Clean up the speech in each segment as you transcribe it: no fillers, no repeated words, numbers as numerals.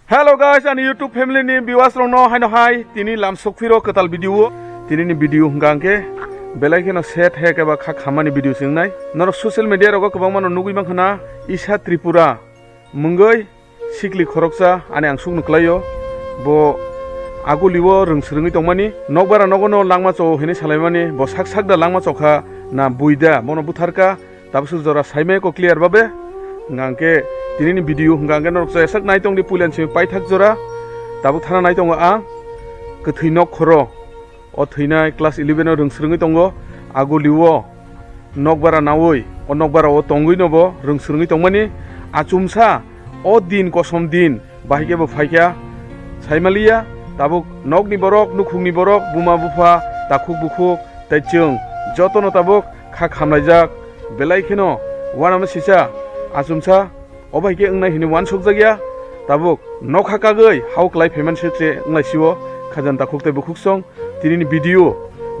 Hello guys, and YouTube family ni viewers long no hai tini lam sokfiro ketal video tini ni video hangke belai kena set he ke ba kha khamani video singnai nor social media rogo kobang mano nugui bangkhana Isha Tripura mungoi sikli khoroksa ani angsuk nuklayo bo aguliwo rungsrungi tongmani nokbara nogono langma cho hini salaimani bo sak da langma chokha na buida mono butharka tabsu jora saime ko clear babe ngangke tini ni video ngangke norok sa sak nai tong di pulen si pai thak jora tabuk thana nai tong a kethui nok khoro o thuina class 11 rungsrungi tongo aguliwo nokbara nawoi o nokbara o tongui nobo rungsrungi tongmani achumsa o din kosom din bahike bo phaikya saimaliya tabuk nok ni borok nukhung ni borok buma bufa takhuk bukhuk taichung jotono tabuk kha khamlaijak belai kheno wanam sisa achumsa obaike ungnai hini wan sokjagya tabuk nokha kagoi hauklai payment setre unglai siwo khajan takhuk tai bukhuk song tini ni video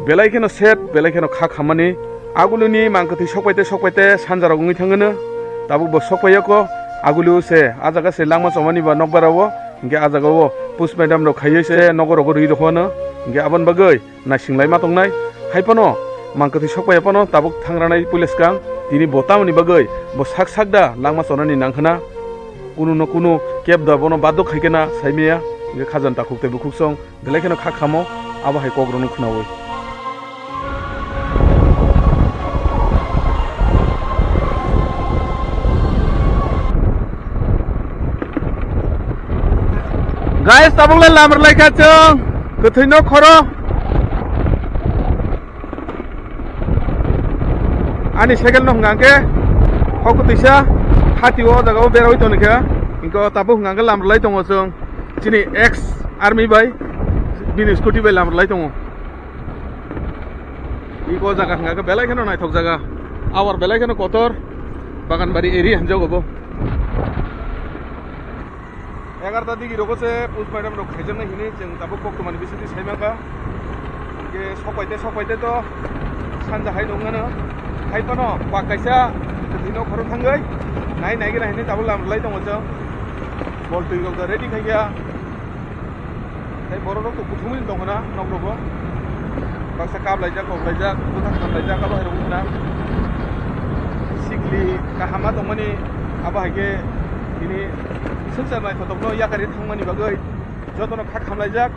belai kheno set belai kheno kha khamani aguluni mangkati sokpaite sanjarok ungui thangano tabuk bo sokpaiyako agulu se ajaga se langma chomani ba nokbarawo inge ajagawo push madam ro khaiye se nogoro ri rokhono inge aban bagai na singlai ma tongnai haipano mangkati sokpaiyapano tabuk thangranai police kang tini botamani bagai bo sak da langma chonani nangkhana kuno no kuno kep da bono baddo khaikena saimiya inge khajan takhuk te bukhuk song belai kheno kha khamo aba hai kogronu khunawoi guys tabuk le lamar lai ka chung kethui no khoro ani second no ngangke hoku tisa hati o jaga o beroi to nika inko tabuk ngangke lamar lai tongo chung chini ex army bai bini scooty bai lamar lai tongo iko jaga ngangke belai kheno nai thok jaga awar belai kheno kotor bagan bari area hanjago bo 11টা দিকে রকছে পুজ madam rock খাইজং হিনি जों दाबो कक्टमानि बिसोरनि साइमाका के सपाइते तो सानजाहाय दङनो हाइपानो पाकाइसा दिनो खरो थांगै नायगिरा हिनि दाबो लामलाय दङ जों बल दैगौ दा रेडि खाइया बर' रक बुथुमनि दङना नग्रबो बाक्सा काबलायजा बुथा काबलायजा काबो हायरगुना सिगलि काहामा दङनि आबाहायके ini senjata fotokno yakari thangmani bagai jotono kha khamlaijak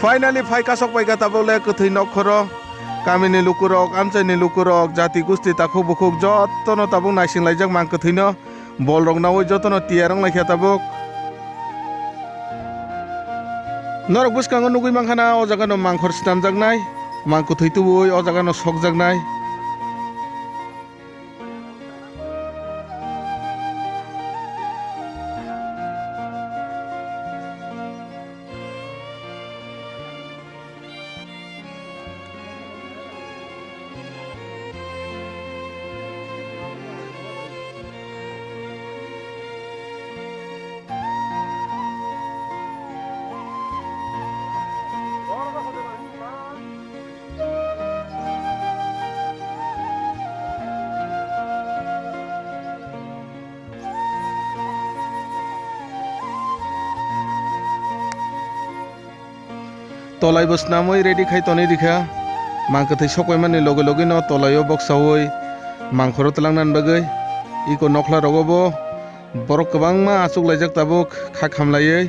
finally phai kasok pai gata bole kethui nokhoro kamini lukurok amchaini lukurok jati gusti takhuk bukhuk jotono tabuk naisinglaijak mang kethuino bolrok nawoi jotono tiyarong laikha tabuk norok buskango nugui mangkhana o jaga no mangkhor sinamjaknai mang kethui tubui o jaga no sokjaknai tolai bosnamoi ready khai toni dikha mangkathai sokoi mani loge no tolaio boksawoi mangkhoro talangnan bagai iko nokla rogobo borok kwbangma achuk laijak tabuk kha khamlaioi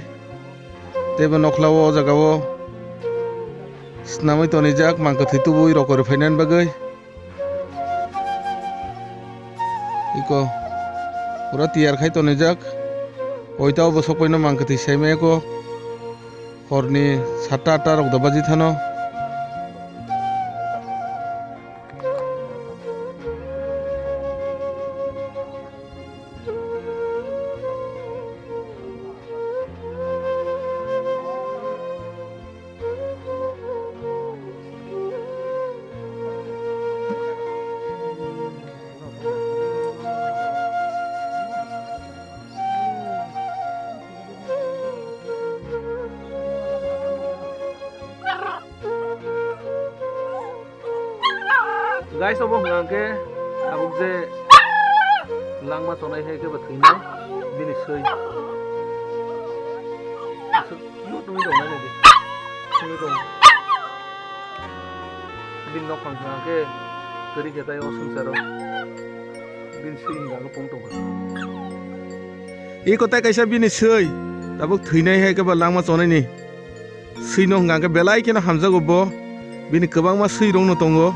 tebo noklao o jagao snamoi tonijak mangkathai tubui rokor phainan bagai iko pura tiyar khai tonijak oitao bo sokoino mangkathai saimeko horni 7-8 rok dabaji thano guys obo ngangke abuk je langma chonai he ke ba thina bini sei Yut nung dong na nidi. Nung dong. Bin nok pang nga ke keri kita yo sungsaro. Bin sing ga ko pong tong. I ko ta kaisa bini sei tabuk thuinai hai ke ba langma chonai ni sui no hanga ke belai ke na hamja go bo bini kobang ma sui rong no tongo